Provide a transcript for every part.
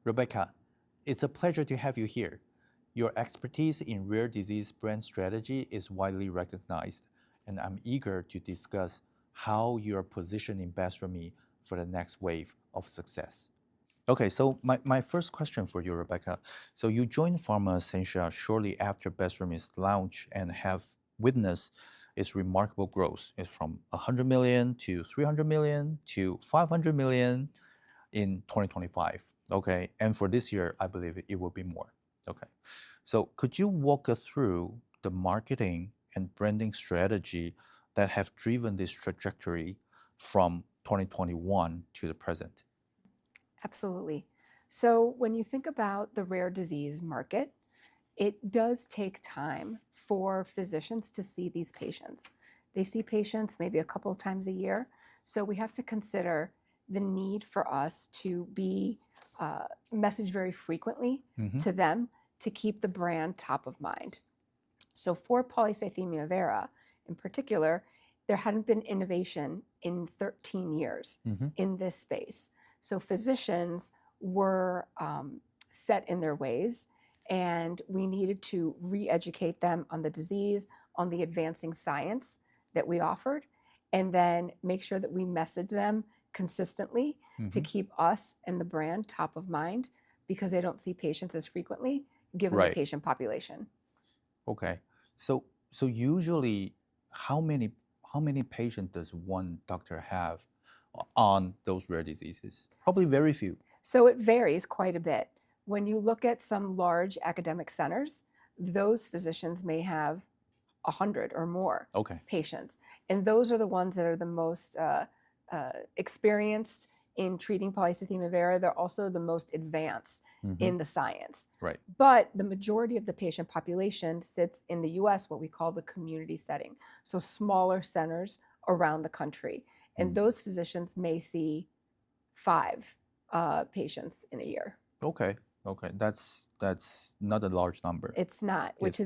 Rebecca, it's a pleasure to have you here. Your expertise in rare disease brand strategy is widely recognized, and I'm eager to discuss how you are positioning BESREMi for the next wave of success. Okay, so my first question for you, Rebecca. So you joined PharmaEssentia shortly after BESREMi's launch and have witnessed its remarkable growth. It's from 100 million to 300 million to 500 million in 2025. Okay, and for this year, I believe it will be more. Okay, so could you walk us through the marketing and branding strategy that have driven this trajectory from 2021 to the present? Absolutely. So when you think about the rare disease market, it does take time for physicians to see these patients. They see patients maybe a couple of times a year. So we have to consider the need for us to be messaged very frequently to them to keep the brand top of mind. So for polycythemia vera in particular, there hadn't been innovation in 13 years in this space. So physicians were set in their ways, and we needed to re-educate them on the disease, on the advancing science that we offered, and then make sure that we message them consistently to keep us and the brand top of mind, because they don't see patients as frequently given the patient population. Okay, so usually how many patients does one doctor have on those rare diseases? Probably very few. So it varies quite a bit. When you look at some large academic centers, those physicians may have 100 or more patients. And those are the ones that are the most experienced in treating polycythemia vera. They're also the most advanced in the science. Right. But the majority of the patient population sits in the US, what we call the community setting. So smaller centers around the country. And those physicians may see 5 patients in a year. Okay. That's not a large number. It's not, which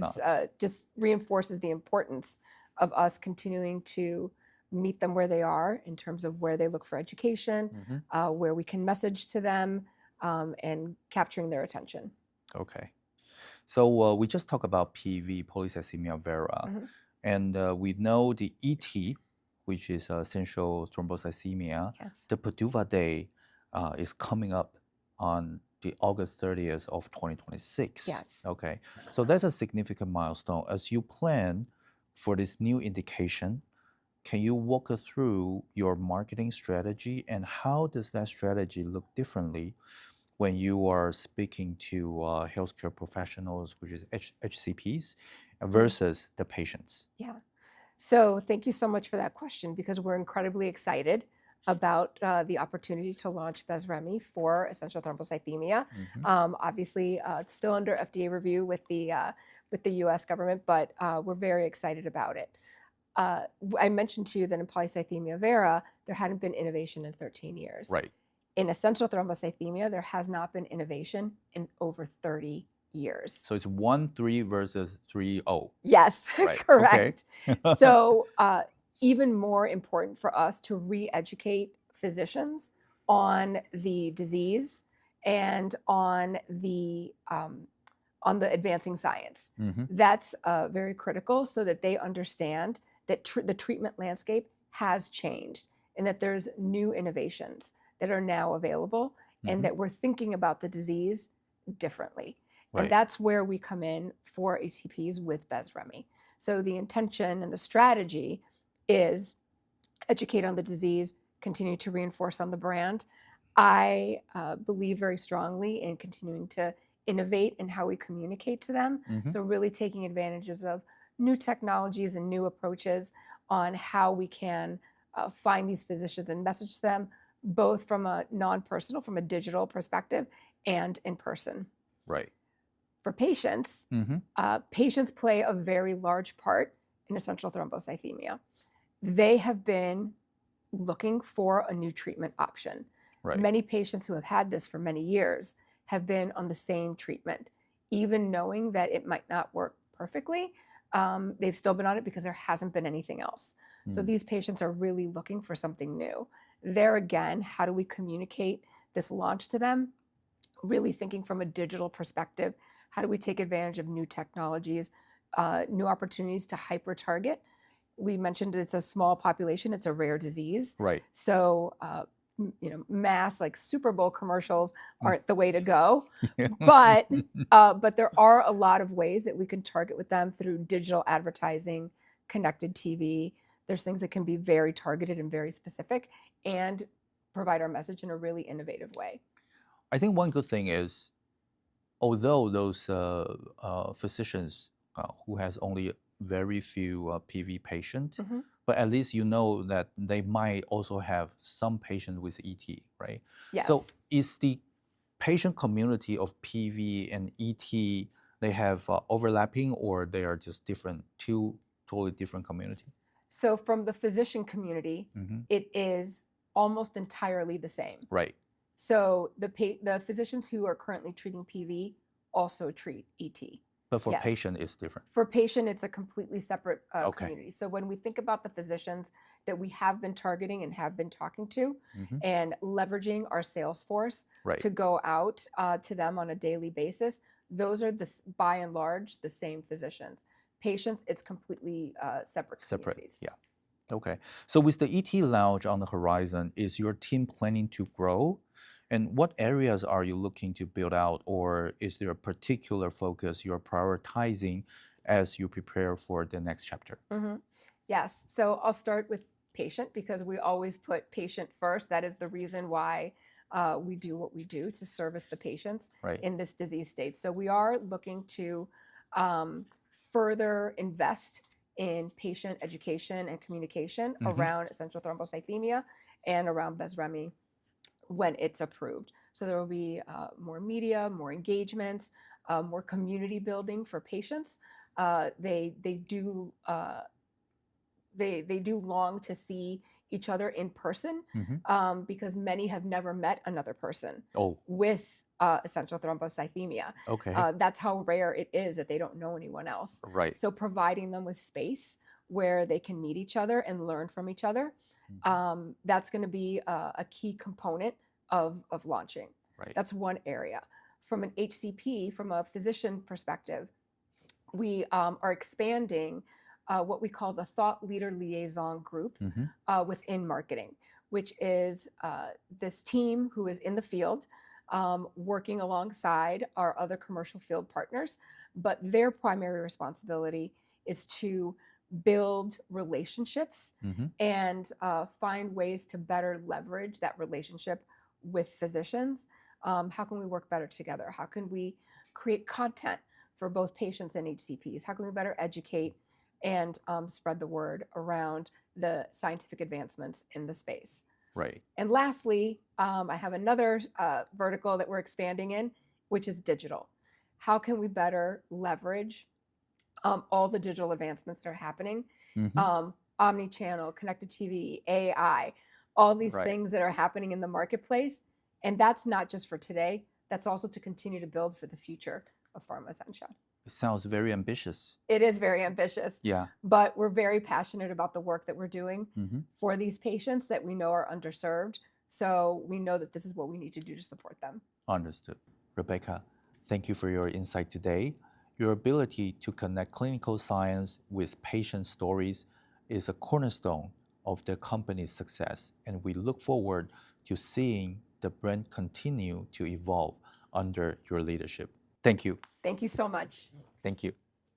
just reinforces the importance of us continuing to meet them where they are in terms of where they look for education, where we can message to them, and capturing their attention. Okay. So we just talked about PV, polycythemia vera, and we know the ET, which is essential thrombocythemia. Yes. The PDUFA day is coming up on the August 30th of 2026. Yes. Okay. So that's a significant milestone. As you plan for this new indication, can you walk us through your marketing strategy, and how does that strategy look differently when you are speaking to healthcare professionals, which is HCPs, versus the patients? Yeah. So thank you so much for that question, because we're incredibly excited about the opportunity to launch BESREMi for essential thrombocythemia. Obviously, it's still under FDA review with the U.S. government, but we're very excited about it. I mentioned to you that in polycythemia vera, there hadn't been innovation in 13 years. Right. In essential thrombocythemia, there has not been innovation in over 30 years. So it's 1-3 versus 3-0. Yes, right. Correct. Okay. So even more important for us to re-educate physicians on the disease and on the advancing science. That's very critical, so that they understand that the treatment landscape has changed, and that there's new innovations that are now available, and that we're thinking about the disease differently. Right. And that's where we come in for HCPs with BESREMi. So the intention and the strategy is educate on the disease, continue to reinforce on the brand. I believe very strongly in continuing to innovate in how we communicate to them. So really taking advantages of new technologies and new approaches on how we can find these physicians and message them, both from a non-personal, from a digital perspective, and in person. Right. For patients, patients play a very large part in essential thrombocythemia. They have been looking for a new treatment option. Right. Many patients who have had this for many years have been on the same treatment, even knowing that it might not work perfectly. They've still been on it because there hasn't been anything else. So these patients are really looking for something new. There again, how do we communicate this launch to them? really thinking from a digital perspective. How do we take advantage of new technologies, new opportunities to hyper-target? We mentioned it's a small population, it's a rare disease. Right. So, mass like Super Bowl commercials aren't the way to go. But there are a lot of ways that we can target with them through digital advertising, connected TV. There's things that can be very targeted and very specific and provide our message in a really innovative way. I think one good thing is, although those physicians who has only very few PV patients, but at least you know that they might also have some patients with ET, right? Yes. So is the patient community of PV and ET, they have overlapping, or they are just different, two totally different community? So from the physician community, it is almost entirely the same. Right. So the physicians who are currently treating PV also treat ET. But for patient, it's different. For patient, it's a completely separate community. So when we think about the physicians that we have been targeting and have been talking to and leveraging our sales force to go out to them on a daily basis, those are, by and large, the same physicians. Patients, it's completely separate communities. Yeah. Okay. So with the ET launch on the horizon, is your team planning to grow? And what areas are you looking to build out, or is there a particular focus you're prioritizing as you prepare for the next chapter? Yes. So I'll start with patient because we always put patient first. That is the reason why we do what we do, to service the patients in this disease state. So we are looking to further invest in patient education and communication around essential thrombocythemia and around BESREMi when it's approved. So there will be more media, more engagements, more community building for patients. They do long to see each other in person because many have never met another person with essential thrombocythemia. Okay. That's how rare it is that they don't know anyone else. Right. So providing them with space where they can meet each other and learn from each other, that's going to be a key component of launching. Right. That's one area. From an HCP, from a physician perspective, we are expanding what we call the thought leader liaison group within marketing, which is this team who is in the field working alongside our other commercial field partners, but their primary responsibility is to build relationships and find ways to better leverage that relationship with physicians. How can we work better together? How can we create content for both patients and HCPs? How can we better educate and spread the word around the scientific advancements in the space? Right. And lastly, I have another vertical that we're expanding in, which is digital. How can we better leverage all the digital advancements that are happening? Omni-channel, connected TV, AI, all these things that are happening in the marketplace. And that's not just for today, that's also to continue to build for the future of PharmaEssentia. It sounds very ambitious. It is very ambitious. Yeah. But we're very passionate about the work that we're doing for these patients that we know are underserved. So we know that this is what we need to do to support them. Understood. Rebecca, thank you for your insight today. Your ability to connect clinical science with patient stories is a cornerstone of the company's success, and we look forward to seeing the brand continue to evolve under your leadership. Thank you. Thank you so much. Thank you.